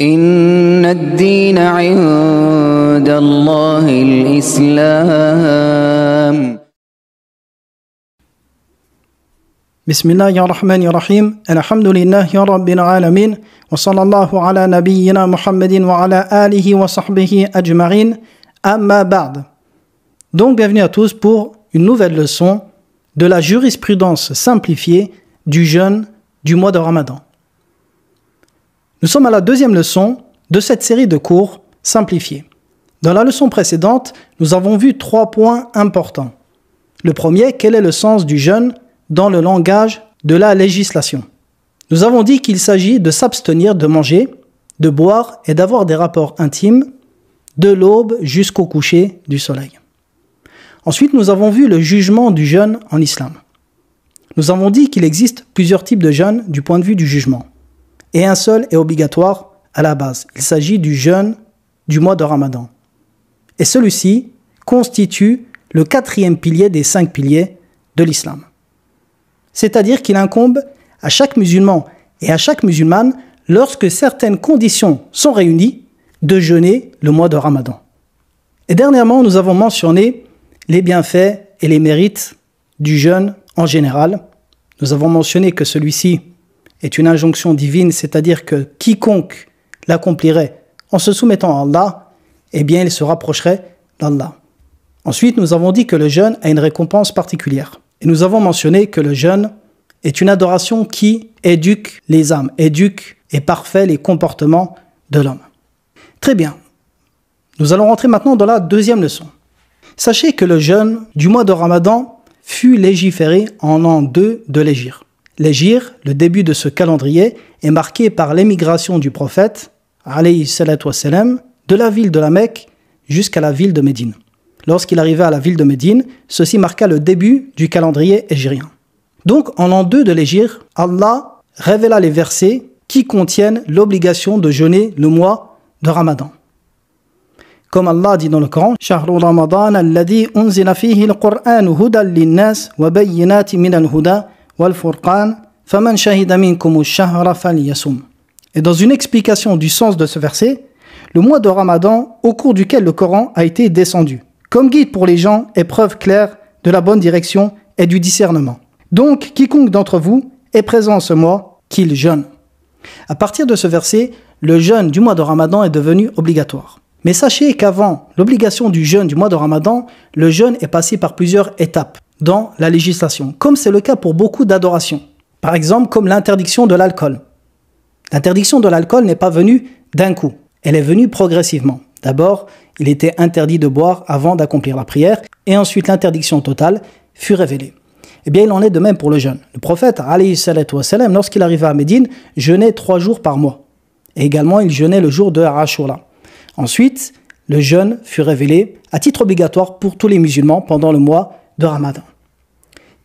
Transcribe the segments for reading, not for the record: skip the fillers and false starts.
إن الدين عند الله الإسلام. بسم الله الرحمن الرحيم. الحمد لله رب العالمين وصلى الله على نبينا محمد وعلى آله وصحبه أجمعين. أما بعد. Donc bienvenue à tous pour une nouvelle leçon de la jurisprudence simplifiée du jeûne du mois de Ramadan. Nous sommes à la deuxième leçon de cette série de cours simplifiés. Dans la leçon précédente, nous avons vu 3 points importants. Le premier, quel est le sens du jeûne dans le langage de la législation? Nous avons dit qu'il s'agit de s'abstenir de manger, de boire et d'avoir des rapports intimes de l'aube jusqu'au coucher du soleil. Ensuite, nous avons vu le jugement du jeûne en islam. Nous avons dit qu'il existe plusieurs types de jeûne du point de vue du jugement. Et un seul est obligatoire à la base. Il s'agit du jeûne du mois de Ramadan. Et celui-ci constitue le 4e pilier des 5 piliers de l'islam. C'est-à-dire qu'il incombe à chaque musulman et à chaque musulmane, lorsque certaines conditions sont réunies, de jeûner le mois de Ramadan. Et dernièrement, nous avons mentionné les bienfaits et les mérites du jeûne en général. Nous avons mentionné que celui-ci est une injonction divine, c'est-à-dire que quiconque l'accomplirait en se soumettant à Allah, eh bien il se rapprocherait d'Allah. Ensuite, nous avons dit que le jeûne a une récompense particulière. Et nous avons mentionné que le jeûne est une adoration qui éduque les âmes, éduque et parfait les comportements de l'homme. Très bien. Nous allons rentrer maintenant dans la deuxième leçon. Sachez que le jeûne du mois de Ramadan fut légiféré en l'an 2 de l'Hégire. L'Hégire, le début de ce calendrier, est marqué par l'émigration du prophète, alayhi salatu wassalam, de la ville de la Mecque jusqu'à la ville de Médine. Lorsqu'il arriva à la ville de Médine, ceci marqua le début du calendrier hégirien. Donc, en l'an 2 de l'Hégire, Allah révéla les versets qui contiennent l'obligation de jeûner le mois de Ramadan. Comme Allah dit dans le Coran, Shahru Ramadan alladhi unzila fihi al-Qur'an hudan lin-nas wa bayyinatin min al-huda wal-furqan faman shahida minkum ash-shahra falyasum. Et dans une explication du sens de ce verset, le mois de Ramadan au cours duquel le Coran a été descendu, comme guide pour les gens et preuve claire de la bonne direction et du discernement. Donc, quiconque d'entre vous est présent en ce mois, qu'il jeûne. À partir de ce verset, le jeûne du mois de Ramadan est devenu obligatoire. Mais sachez qu'avant l'obligation du jeûne du mois de Ramadan, le jeûne est passé par plusieurs étapes dans la législation, comme c'est le cas pour beaucoup d'adorations. Par exemple, comme l'interdiction de l'alcool. L'interdiction de l'alcool n'est pas venue d'un coup, elle est venue progressivement. D'abord, il était interdit de boire avant d'accomplir la prière, et ensuite l'interdiction totale fut révélée. Eh bien, il en est de même pour le jeûne. Le prophète, alayhi salatu wassalam, lorsqu'il arriva à Médine, jeûnait 3 jours par mois. Et également, il jeûnait le jour de Ashura. Ensuite, le jeûne fut révélé à titre obligatoire pour tous les musulmans pendant le mois de Ramadan.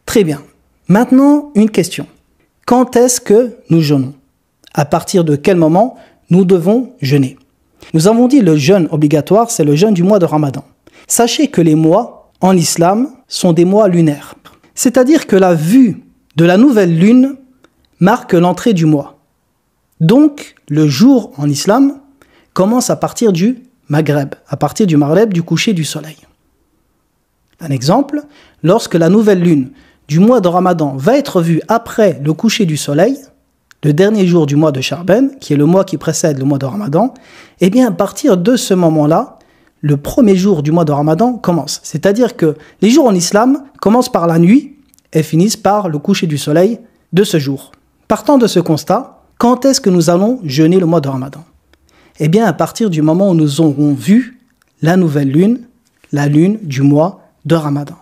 Très bien. Maintenant, une question. Quand est-ce que nous jeûnons? À partir de quel moment nous devons jeûner? Nous avons dit le jeûne obligatoire, c'est le jeûne du mois de Ramadan. Sachez que les mois, en islam, sont des mois lunaires. C'est-à-dire que la vue de la nouvelle lune marque l'entrée du mois. Donc, le jour en islam commence à partir du Maghreb, à partir du Maghreb, du coucher du soleil. Un exemple, lorsque la nouvelle lune du mois de Ramadan va être vue après le coucher du soleil, le dernier jour du mois de Cha'ban, qui est le mois qui précède le mois de Ramadan, eh bien, à partir de ce moment-là, le premier jour du mois de Ramadan commence. C'est-à-dire que les jours en islam commencent par la nuit et finissent par le coucher du soleil de ce jour. Partant de ce constat, quand est-ce que nous allons jeûner le mois de Ramadan? Eh bien, à partir du moment où nous aurons vu la nouvelle lune, la lune du mois de Ramadan.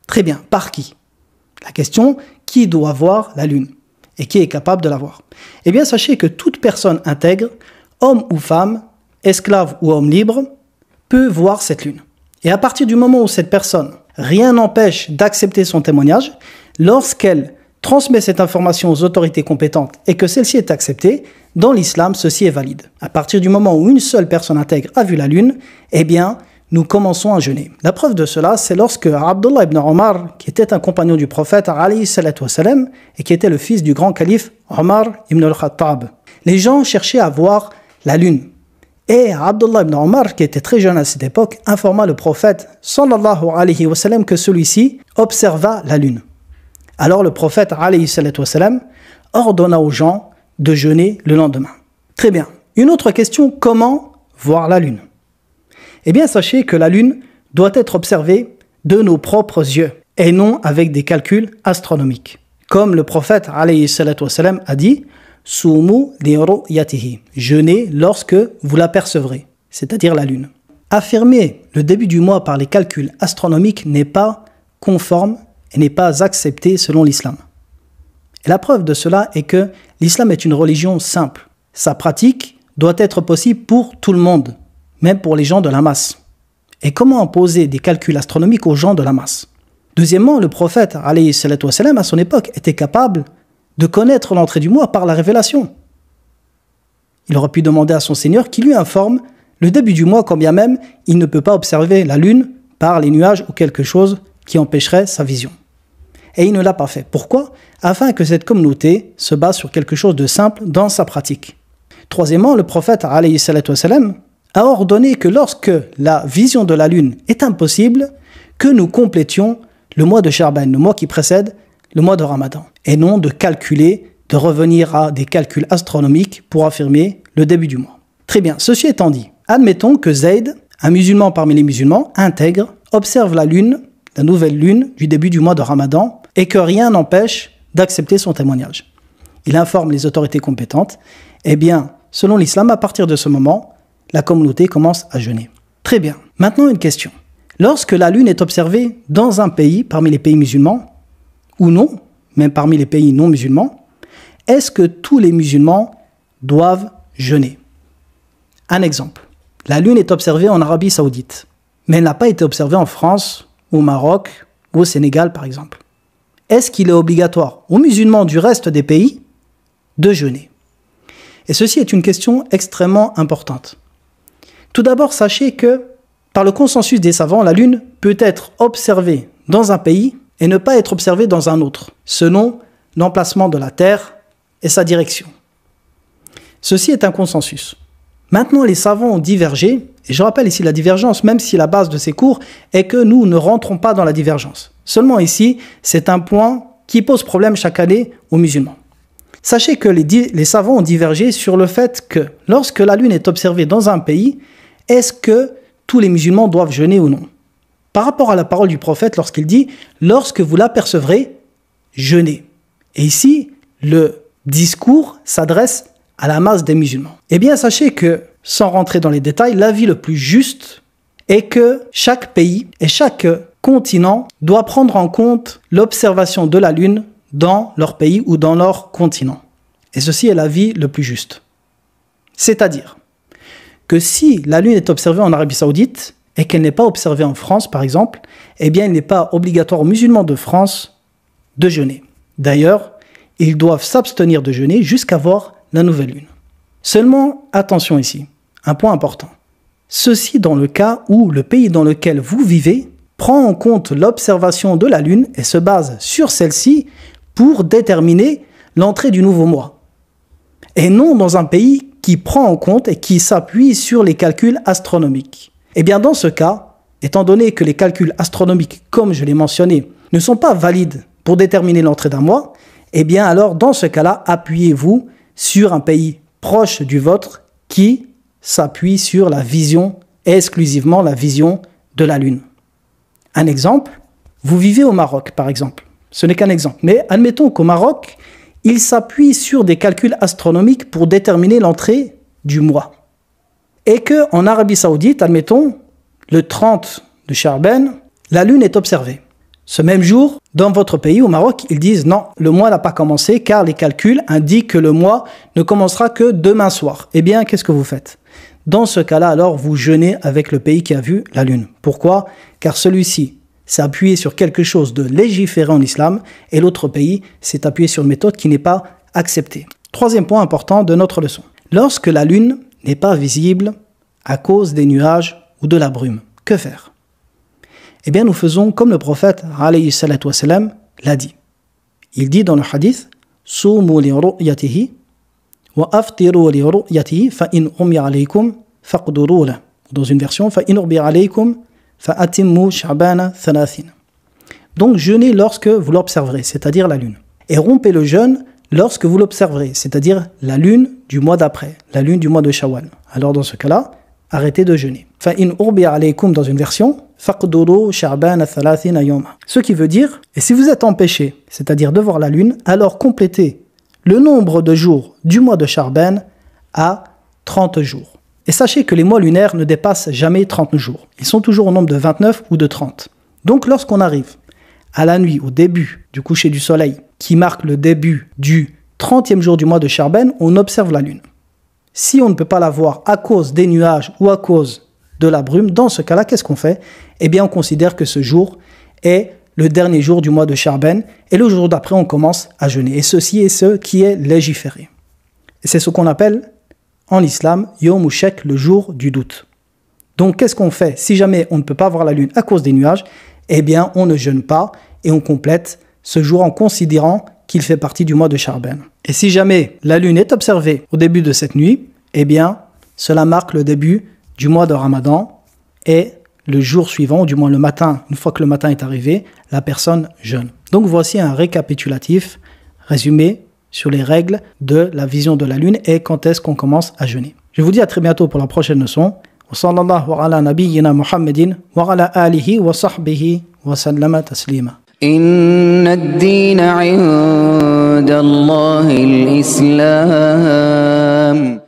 Très bien, par qui? La question, qui doit voir la lune? Et qui est capable de la voir? Eh bien, sachez que toute personne intègre, homme ou femme, esclave ou homme libre, peut voir cette lune. Et à partir du moment où cette personne, rien n'empêche d'accepter son témoignage, lorsqu'elle transmet cette information aux autorités compétentes et que celle-ci est acceptée, dans l'islam, ceci est valide. À partir du moment où une seule personne intègre a vu la lune, eh bien, nous commençons à jeûner. La preuve de cela, c'est lorsque Abdullah ibn Omar, qui était un compagnon du prophète, alayhi salatu wassalam, et qui était le fils du grand calife Omar ibn al-Khattab, les gens cherchaient à voir la lune. Et Abdullah ibn Omar, qui était très jeune à cette époque, informa le prophète sallallahu alayhi wa sallam que celui-ci observa la lune. Alors le prophète alayhi salatu wa sallam ordonna aux gens de jeûner le lendemain. Très bien. Une autre question, comment voir la lune? Eh bien, sachez que la lune doit être observée de nos propres yeux et non avec des calculs astronomiques. Comme le prophète alayhi salatu wa sallam a dit, Soumu li ru'yatihi, jeûnez lorsque vous l'apercevrez, c'est-à-dire la lune. Affirmer le début du mois par les calculs astronomiques n'est pas conforme et n'est pas accepté selon l'islam. Et la preuve de cela est que l'islam est une religion simple. Sa pratique doit être possible pour tout le monde, même pour les gens de la masse. Et comment imposer des calculs astronomiques aux gens de la masse? Deuxièmement, le prophète alayhi salatu wa sallam, à son époque, était capable de connaître l'entrée du mois par la révélation. Il aurait pu demander à son Seigneur qu'il lui informe le début du mois, quand bien même il ne peut pas observer la lune par les nuages ou quelque chose qui empêcherait sa vision. Et il ne l'a pas fait. Pourquoi? Afin que cette communauté se base sur quelque chose de simple dans sa pratique. Troisièmement, le prophète alayhi salatu wa sallam a ordonné que lorsque la vision de la lune est impossible, que nous complétions le mois de Sha'ban, le mois qui précède le mois de Ramadan, et non de calculer, de revenir à des calculs astronomiques pour affirmer le début du mois. Très bien, ceci étant dit, admettons que Zayd, un musulman parmi les musulmans, intègre, observe la lune, la nouvelle lune du début du mois de Ramadan, et que rien n'empêche d'accepter son témoignage. Il informe les autorités compétentes, et bien, selon l'islam, à partir de ce moment, la communauté commence à jeûner. Très bien, maintenant une question. Lorsque la lune est observée dans un pays, parmi les pays musulmans, ou non, même parmi les pays non musulmans, est-ce que tous les musulmans doivent jeûner? Un exemple. La lune est observée en Arabie Saoudite, mais elle n'a pas été observée en France, au Maroc, ou au Sénégal par exemple. Est-ce qu'il est obligatoire aux musulmans du reste des pays de jeûner? Et ceci est une question extrêmement importante. Tout d'abord, sachez que, par le consensus des savants, la lune peut être observée dans un pays et ne pas être observée dans un autre, selon l'emplacement de la Terre et sa direction. Ceci est un consensus. Maintenant, les savants ont divergé, et je rappelle ici la divergence, même si la base de ces cours est que nous ne rentrons pas dans la divergence. Seulement ici, c'est un point qui pose problème chaque année aux musulmans. Sachez que les savants ont divergé sur le fait que lorsque la lune est observée dans un pays, est-ce que tous les musulmans doivent jeûner ou non? Par rapport à la parole du prophète lorsqu'il dit « Lorsque vous l'apercevrez, jeûnez ». Et ici, le discours s'adresse à la masse des musulmans. Eh bien, sachez que, sans rentrer dans les détails, l'avis le plus juste est que chaque pays et chaque continent doit prendre en compte l'observation de la lune dans leur pays ou dans leur continent. Et ceci est l'avis le plus juste. C'est-à-dire que si la lune est observée en Arabie Saoudite et qu'elle n'est pas observée en France, par exemple, eh bien, il n'est pas obligatoire aux musulmans de France de jeûner. D'ailleurs, ils doivent s'abstenir de jeûner jusqu'à voir la nouvelle lune. Seulement, attention ici, un point important. Ceci dans le cas où le pays dans lequel vous vivez prend en compte l'observation de la lune et se base sur celle-ci pour déterminer l'entrée du nouveau mois. Et non dans un pays qui prend en compte et qui s'appuie sur les calculs astronomiques. Eh bien, dans ce cas, étant donné que les calculs astronomiques, comme je l'ai mentionné, ne sont pas valides pour déterminer l'entrée d'un mois, eh bien, alors, dans ce cas-là, appuyez-vous sur un pays proche du vôtre qui s'appuie sur la vision, exclusivement la vision de la lune. Un exemple, vous vivez au Maroc, par exemple. Ce n'est qu'un exemple. Mais admettons qu'au Maroc, il s'appuie sur des calculs astronomiques pour déterminer l'entrée du mois. Et qu'en Arabie Saoudite, admettons, le 30 de Sha'ban, la lune est observée. Ce même jour, dans votre pays, au Maroc, ils disent non, le mois n'a pas commencé car les calculs indiquent que le mois ne commencera que demain soir. Eh bien, qu'est-ce que vous faites? Dans ce cas-là, alors, vous jeûnez avec le pays qui a vu la lune. Pourquoi? Car celui-ci s'est appuyé sur quelque chose de légiféré en islam et l'autre pays s'est appuyé sur une méthode qui n'est pas acceptée. Troisième point important de notre leçon. Lorsque la lune n'est pas visible à cause des nuages ou de la brume, que faire? Eh bien, nous faisons comme le prophète alayhi salatu wassalam l'a dit. Il dit dans le hadith « Soumu li ru'yatihi وَأَفْطِرُوا لِرُؤْيَتِهِ فَإِنْ أُمِّ عَلَيْكُمْ فَاقْدُرُوا لَهُ. Dans une version, فَإِنْ أُرْبِيَ عَلَيْكُمْ فَأَتِمُّوا شَعْبَانَ ثَلَاثِينَ. Donc jeûnez lorsque vous l'observerez, c'est-à-dire la lune. Et rompez le jeûne lorsque vous l'observerez, c'est-à-dire la lune du mois d'après, la lune du mois de Shawwal. Alors dans ce cas-là, arrêtez de jeûner. فَإِنْ أُرْبِيَ عَلَيْكُمْ dans une version, فَاقْدُرُوا شَعْبَانَ ثَلَاثِينَ يَوْمًا. Ce qui veut dire, et si vous êtes empêché, c'est-à-dire de voir la lune, alors complétez le nombre de jours du mois de Sha'ban à 30 jours. Et sachez que les mois lunaires ne dépassent jamais 30 jours. Ils sont toujours au nombre de 29 ou de 30. Donc lorsqu'on arrive à la nuit, au début du coucher du soleil, qui marque le début du 30e jour du mois de Sha'ban, on observe la lune. Si on ne peut pas la voir à cause des nuages ou à cause de la brume, dans ce cas-là, qu'est-ce qu'on fait? Eh bien, on considère que ce jour est le dernier jour du mois de Sha'ban, et le jour d'après, on commence à jeûner. Et ceci est ce qui est légiféré. Et c'est ce qu'on appelle, en islam, Yawm Shak, le jour du doute. Donc, qu'est-ce qu'on fait? Si jamais on ne peut pas voir la lune à cause des nuages, eh bien, on ne jeûne pas, et on complète ce jour en considérant qu'il fait partie du mois de Sha'ban. Et si jamais la lune est observée au début de cette nuit, eh bien, cela marque le début du mois de Ramadan, et le jour suivant, ou du moins le matin, une fois que le matin est arrivé, la personne jeûne. Donc voici un récapitulatif résumé sur les règles de la vision de la lune et quand est-ce qu'on commence à jeûner. Je vous dis à très bientôt pour la prochaine leçon. Wa sallallahu ala nabiyyina Muhammadin wa ala alihi wa sahbihi wa sallama taslima. إن الدين عند الله الإسلام